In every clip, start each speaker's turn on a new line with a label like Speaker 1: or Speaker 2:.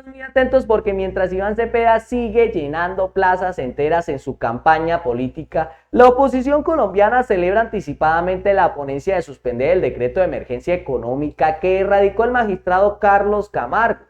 Speaker 1: muy atentos porque mientras Iván Cepeda sigue llenando plazas enteras en su campaña política, la oposición colombiana celebra anticipadamente la ponencia de suspender el decreto de emergencia económica que radicó el magistrado Carlos Camargo.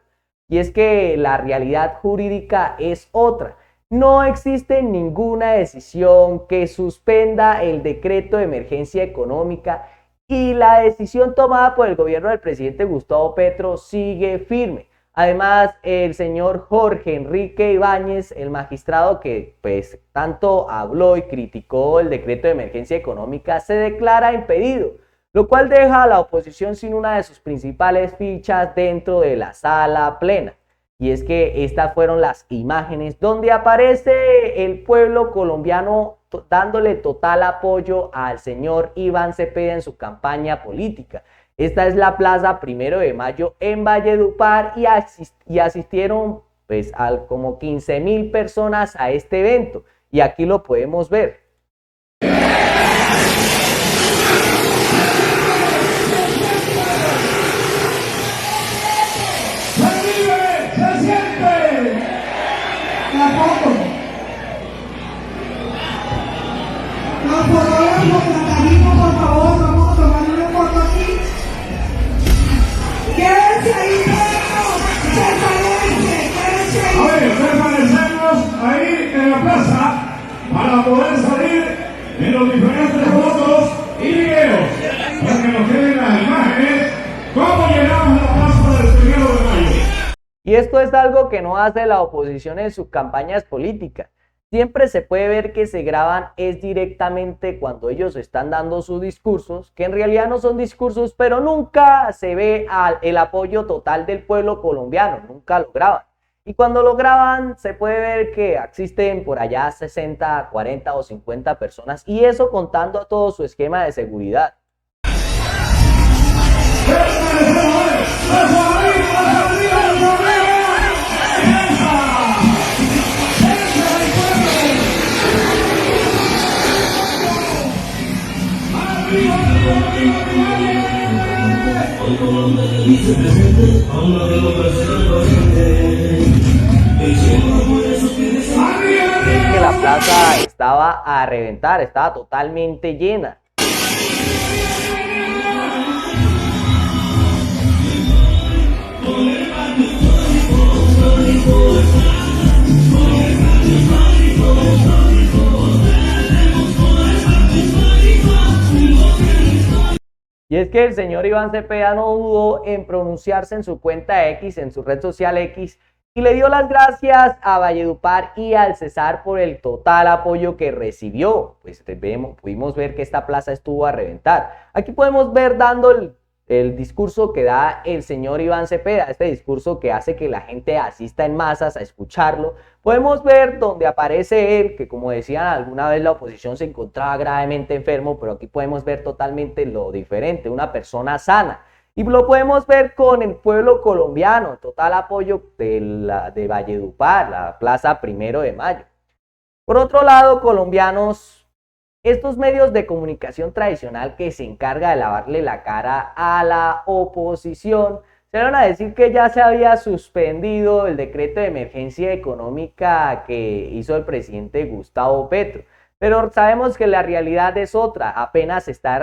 Speaker 1: Y es que la realidad jurídica es otra. No existe ninguna decisión que suspenda el decreto de emergencia económica y la decisión tomada por el gobierno del presidente Gustavo Petro sigue firme. Además, el señor Jorge Enrique Ibáñez, el magistrado que pues tanto habló y criticó el decreto de emergencia económica, se declara impedido, lo cual deja a la oposición sin una de sus principales fichas dentro de la sala plena. Y es que estas fueron las imágenes donde aparece el pueblo colombiano dándole total apoyo al señor Iván Cepeda en su campaña política. Esta es la Plaza Primero de Mayo en Valledupar y asistieron pues como 15.000 personas a este evento. Y aquí lo podemos ver.
Speaker 2: Ahí en la plaza para poder salir en los diferentes fotos y videos para que nos queden las imágenes cómo llegamos a la plaza del 1 de mayo.
Speaker 1: Y esto es algo que no hace la oposición en sus campañas políticas. Siempre se puede ver que se graban es directamente cuando ellos están dando sus discursos, que en realidad no son discursos, pero nunca se ve el apoyo total del pueblo colombiano, nunca lo graban. Y cuando lo graban se puede ver que existen por allá 60, 40 o 50 personas y eso contando a todo su esquema de seguridad. Que la plaza estaba a reventar, estaba totalmente llena. Y es que el señor Iván Cepeda no dudó en pronunciarse en su cuenta X, en su red social X, y le dio las gracias a Valledupar y al Cesar por el total apoyo que recibió. Pues pudimos ver que esta plaza estuvo a reventar. Aquí podemos ver dando el discurso que da el señor Iván Cepeda, este discurso que hace que la gente asista en masas a escucharlo. Podemos ver donde aparece él, que como decían alguna vez la oposición se encontraba gravemente enfermo, pero aquí podemos ver totalmente lo diferente, una persona sana. Y lo podemos ver con el pueblo colombiano, total apoyo de Valledupar, la Plaza Primero de Mayo. Por otro lado, colombianos, estos medios de comunicación tradicional que se encarga de lavarle la cara a la oposición, se van a decir que ya se había suspendido el decreto de emergencia económica que hizo el presidente Gustavo Petro. Pero sabemos que la realidad es otra, apenas está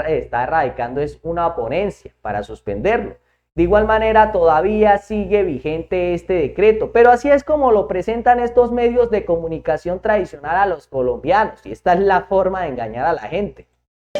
Speaker 1: radicando es una ponencia para suspenderlo. De igual manera todavía sigue vigente este decreto, pero así es como lo presentan estos medios de comunicación tradicional a los colombianos y esta es la forma de engañar a la gente.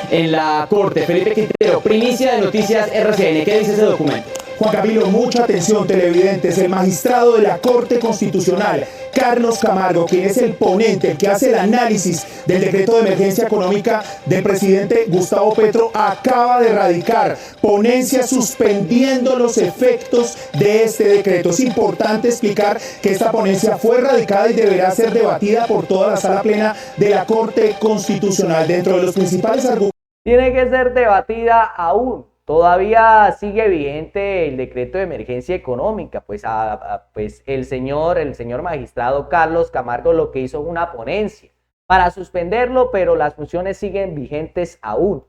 Speaker 3: En la Corte, Felipe Quintero, primicia de Noticias RCN, ¿qué dice ese documento?
Speaker 4: Juan Camilo, mucha atención televidentes, el magistrado de la Corte Constitucional, Carlos Camargo, quien es el ponente, el que hace el análisis del decreto de emergencia económica del presidente Gustavo Petro, acaba de radicar ponencia suspendiendo los efectos de este decreto. Es importante explicar que esta ponencia fue radicada y deberá ser debatida por toda la sala plena de la Corte Constitucional. Dentro de los principales argumentos,
Speaker 1: tiene que ser debatida aún. Todavía sigue vigente el decreto de emergencia económica, pues el señor magistrado Carlos Camargo lo que hizo una ponencia para suspenderlo, pero las funciones siguen vigentes aún.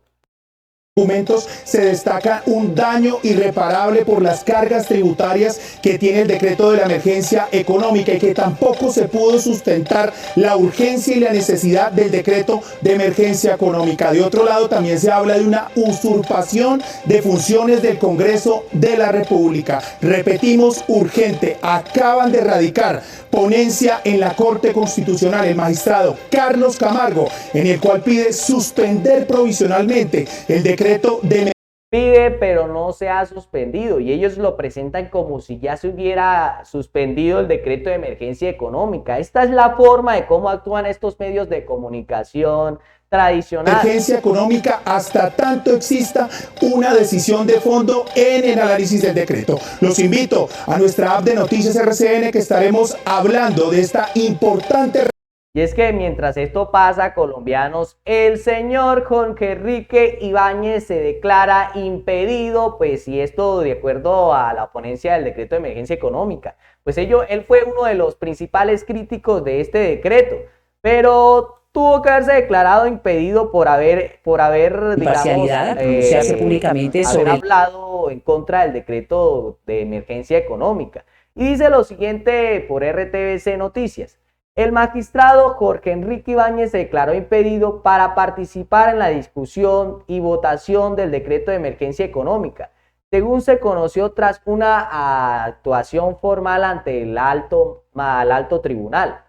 Speaker 4: documentos se destaca un daño irreparable por las cargas tributarias que tiene el decreto de la emergencia económica y que tampoco se pudo sustentar la urgencia y la necesidad del decreto de emergencia económica. De otro lado, también se habla de una usurpación de funciones del Congreso de la República. Repetimos, urgente. Acaban de radicar ponencia en la Corte Constitucional el magistrado Carlos Camargo, en el cual pide suspender provisionalmente el decreto de...
Speaker 1: Pide, pero no se ha suspendido, y ellos lo presentan como si ya se hubiera suspendido el decreto de emergencia económica. Esta es la forma de cómo actúan estos medios de comunicación tradicional.
Speaker 4: Emergencia económica hasta tanto exista una decisión de fondo en el análisis del decreto. Los invito a nuestra app de Noticias RCN, que estaremos hablando de esta importante...
Speaker 1: Y es que mientras esto pasa, colombianos, el señor Jorge Enrique Ibáñez se declara impedido, pues, y esto de acuerdo a la ponencia del decreto de emergencia económica. Pues él fue uno de los principales críticos de este decreto, pero tuvo que haberse declarado impedido por haber
Speaker 5: imparcialidad, pronunciarse públicamente sobre
Speaker 1: haber hablado en contra del decreto de emergencia económica. Y dice lo siguiente por RTBC Noticias: el magistrado Jorge Enrique Ibáñez se declaró impedido para participar en la discusión y votación del decreto de emergencia económica, según se conoció tras una actuación formal ante el alto tribunal.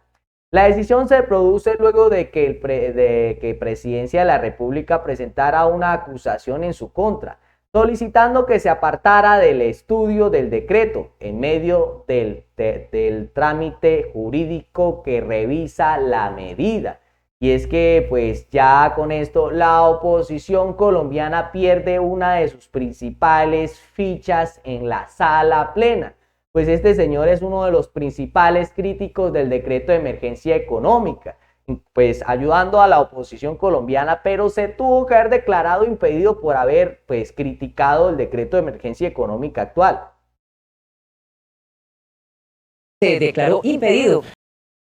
Speaker 1: La decisión se produce luego de que Presidencia de la República presentara una acusación en su contra, solicitando que se apartara del estudio del decreto en medio del trámite jurídico que revisa la medida. Y es que pues ya con esto la oposición colombiana pierde una de sus principales fichas en la sala plena, pues este señor es uno de los principales críticos del decreto de emergencia económica, pues ayudando a la oposición colombiana, pero se tuvo que haber declarado impedido por haber pues criticado el decreto de emergencia económica actual.
Speaker 5: Se declaró impedido.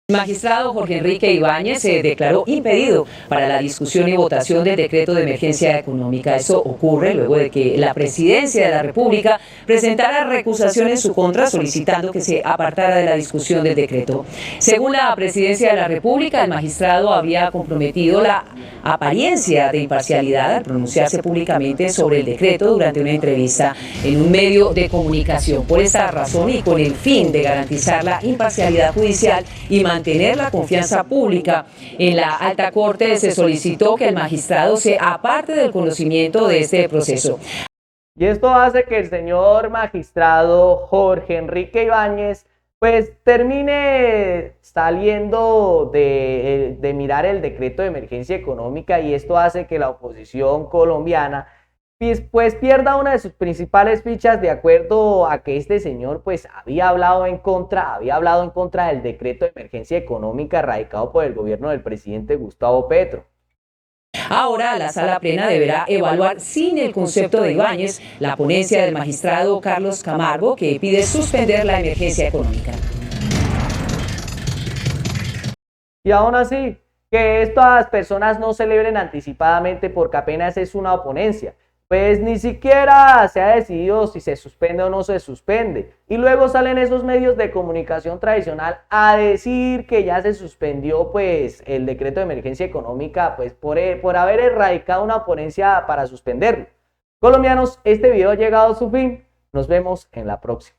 Speaker 5: El magistrado Jorge Enrique Ibáñez se declaró impedido para la discusión y votación del decreto de emergencia económica. Eso ocurre luego de que la Presidencia de la República presentara recusación en su contra, solicitando que se apartara de la discusión del decreto. Según la Presidencia de la República, el magistrado había comprometido la apariencia de imparcialidad al pronunciarse públicamente sobre el decreto durante una entrevista en un medio de comunicación. Por esta razón y con el fin de garantizar la imparcialidad judicial y mantener la confianza pública en la alta corte, se solicitó que el magistrado se aparte del conocimiento de este proceso.
Speaker 1: Y esto hace que el señor magistrado Jorge Enrique Ibáñez pues termine saliendo de mirar el decreto de emergencia económica, y esto hace que la oposición colombiana pues pierda una de sus principales fichas, de acuerdo a que este señor pues había hablado en contra del decreto de emergencia económica radicado por el gobierno del presidente Gustavo Petro.
Speaker 5: Ahora la sala plena deberá evaluar sin el concepto de Ibáñez la ponencia del magistrado Carlos Camargo, que pide suspender la emergencia económica.
Speaker 1: Y aún así, que estas personas no celebren anticipadamente porque apenas es una ponencia, pues ni siquiera se ha decidido si se suspende o no se suspende. Y luego salen esos medios de comunicación tradicional a decir que ya se suspendió pues el decreto de emergencia económica, pues por haber erradicado una ponencia para suspenderlo. Colombianos, este video ha llegado a su fin. Nos vemos en la próxima.